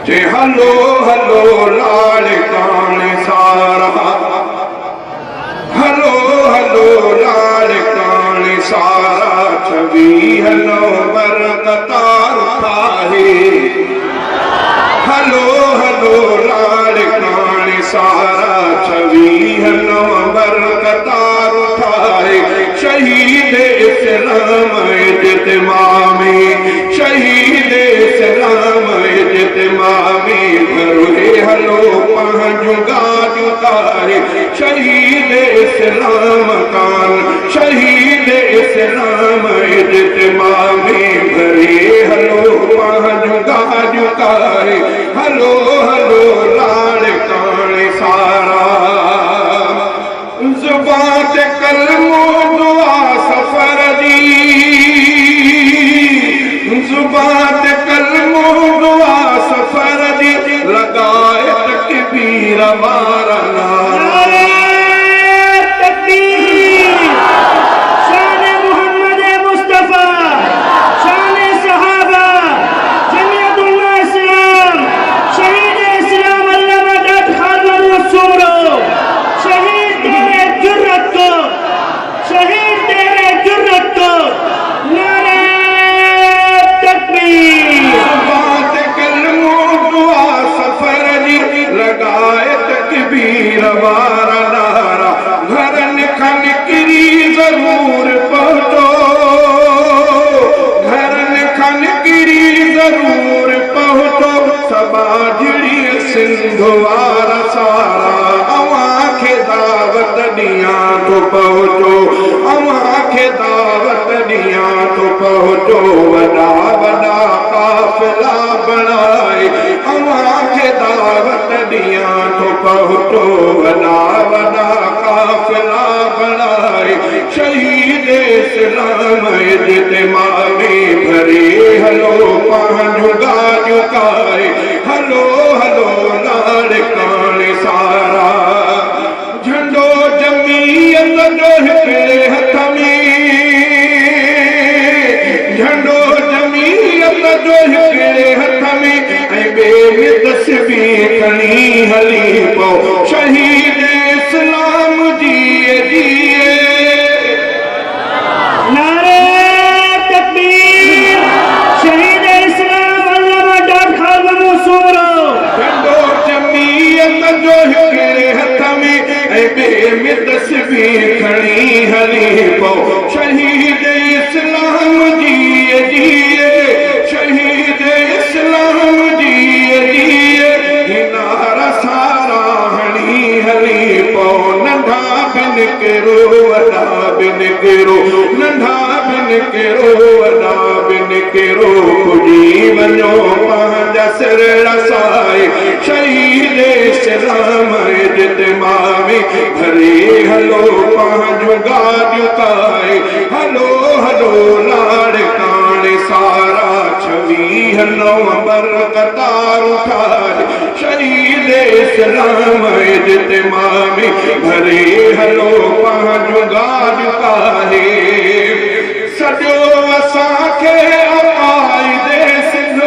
चे हलो हलो लाड़कान सारा, हलो हलो लाड़कान सारा, छवी हलो बरकतार ठाहे। हलो हलो लाड़कान सारा, छवी हलो बरकतार ठाहे। शहीद इस्लाम इज्तिमामी, शहीद इस्लाम इज्तिमामी, भरोए हलो पंहिंजूं गाॾियूं तारे। शहीद इस्लाम कान, शहीद इस्लाम इज्तिमामी, भरे हलो पंहिंजूं गाॾियूं तारे। हलो हलो लाड़कान सारा, ज़ुबान ते कलमो दुआ सफ़र दी, ज़ुबान ते कलमो दुआ सफ़र दी, लगाए तकबीर वारा नारा। वारा नारा, घरन खां निकिरी ज़रूर पहुचो, घरन खां निकिरी ज़रूर पहुचो, सबाझड़ी सिंध वारा सारा। अवां खे दावत ॾियां थो पहुचो, अवां खे दावत ॾियां थो पहुचो, वॾा वॾा काफ़िला बणाए। अवां खे दावत ॾियां थो पहुचो, वॾा वॾा काफ़िला बणाए। शहीद इस्लाम इज्तिमामी, भरे हलो पंहिंजूं गाॾियूं तारे। हलो हलो लाड़कान सारा, झंडो जमीयत जो हिकिड़े हथ में, झंडो जमीयत जो हिकिड़े हथ में, ऐं ॿिए में तस्बीह खणी हली पओ। शहीद इस्लाम जिए जिए, नारे तकबीर, शहीद इस्लाम अल्लामा डॉक्टर खालिद मंसूर। झंडो जमीयत जो हिकिड़े हथ में, ऐं ॿिए में तस्बीह खणी हली पओ। शहीद इस्लाम जिए जिए, शहीद इस्लाम जिए जिए, नारा सारा हणी हली पओ। नंढा बिन केरो वॾा बिन केरो, नंढा बिन केरो वॾा बिन केरो, पुॼी वञो पंहिंजा सिर रसाए। शहीद इस्लाम इज्तिमामी, भरे हलो पंहिंजूं गाॾियूं ताए। हलो हलो लाड़कान सारा, छवी हलो बरकतार ठाहे। शहीद इस्लाम इज्तिमामी, भरे हलो पंहिंजूं गाॾियूं ताए। सॼो असांखे अकाइदे सिंध,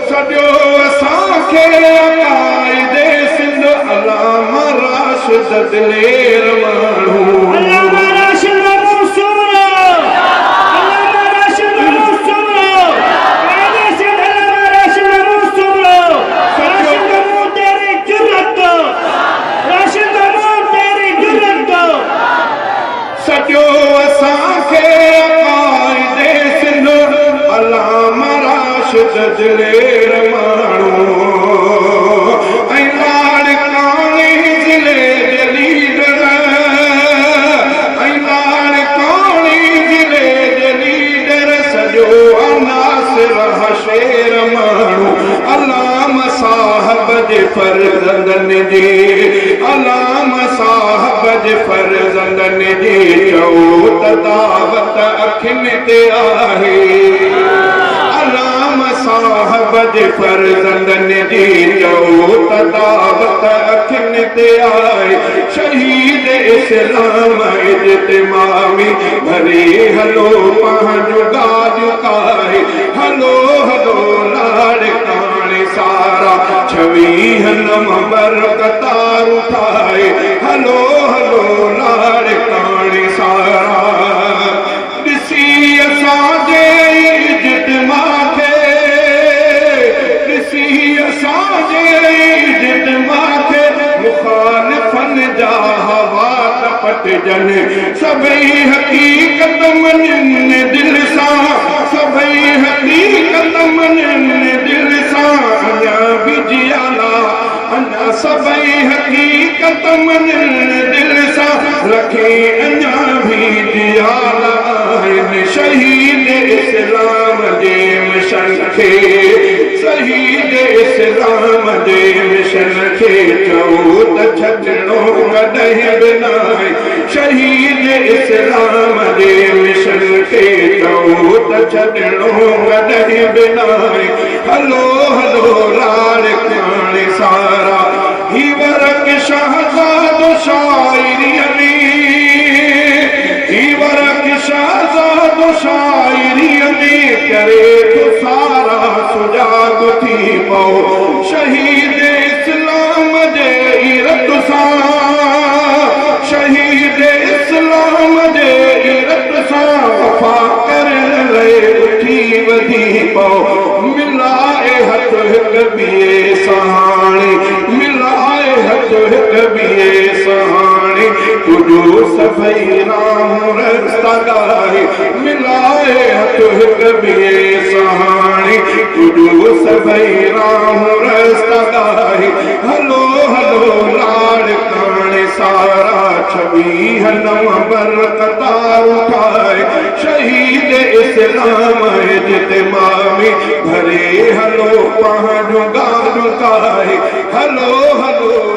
सॼो असांखे अकाइदे सिंध, अल्लामा राशिद दिलेर माण्हू। अल्लामा राशिद मंसूर, अल्लामा राशिद मंसूर, कायदे सिंध अल्लामा राशिद मंसूर। राशिद महमूद तेरी जुर्रत, राशिद महमूद तेरी जुर्रत। सॼो असांखे अकाइदे सिंध, अल्लामा राशिद दिलेर माण्हू। ऐं लाड़काने ज़िले जे लीडर, ऐं लाड़काने ज़िले जे लीडर, सॼो अनासिर हशेर माण्हू। अल्लामा साहब जे फर्ज़ंदनि जे, अल्लामा साहब जे फर्ज़ंदनि जे, चओ त दावत अखियुनि ते आहे। अल्लामा साहब जे फर्ज़ंदनि जी, चओ त दावत अखियुनि ते आहे। शहीद इस्लाम इज्तिमामी, भरे हलो पंहिंजूं गाॾियूं तारे। हलो हलो 26 नवंबर कतार उठाए हलो हलो लाड़ काणी सारा ॾिसी असांजे इज़त माखे ॾिसी असांजे इज़त माखे मुखालिफ़नि जा हवा पटजनि सभई हक़ीक़त मञनि दिलि सां सभई हक़ीक़त मञनि दिलि सां अञा बि जियाला अञा सभई हक़ीक़त मञनि दिलि सां रखे अञा बि जियाला आहिनि शहीद इस्लाम जे मिशन खे शहीद इस्लाम जे मिशन खे चओ त छॾणो कॾहिं बि न आहे शहीद इस्लाम जे मिशन खे चओ त छॾणो कॾहिं बि न आहे हलो हलो लाड़ काणी सारा ही वरक शहज़ाद शाइरीअ में ही वरक शहज़ाद शाइरीअ में करे तो सारा सुजाग थी पओ शहीद इस्लाम जे इरत सां शहीद इस्लाम जे इरत सां वफ़ा करण लाइ उथी वधी पओ मिलाए हथ हिक ॿिए सहाणे मिलाए हथ हिक ॿिए सहाणे तुंहिंजो सभई राम रस्ता ॻाए मिलाए हथ हिक ॿिए सहाणे तुंहिंजो सभई राम रस्ता ॻाए हलो हलो लाड़ काणे सारा 26 नवंबर कतार उठाए शहीद इस्लाम इज्तिमा में भरे हलो पंहिंजो गानो गाए हलो हलो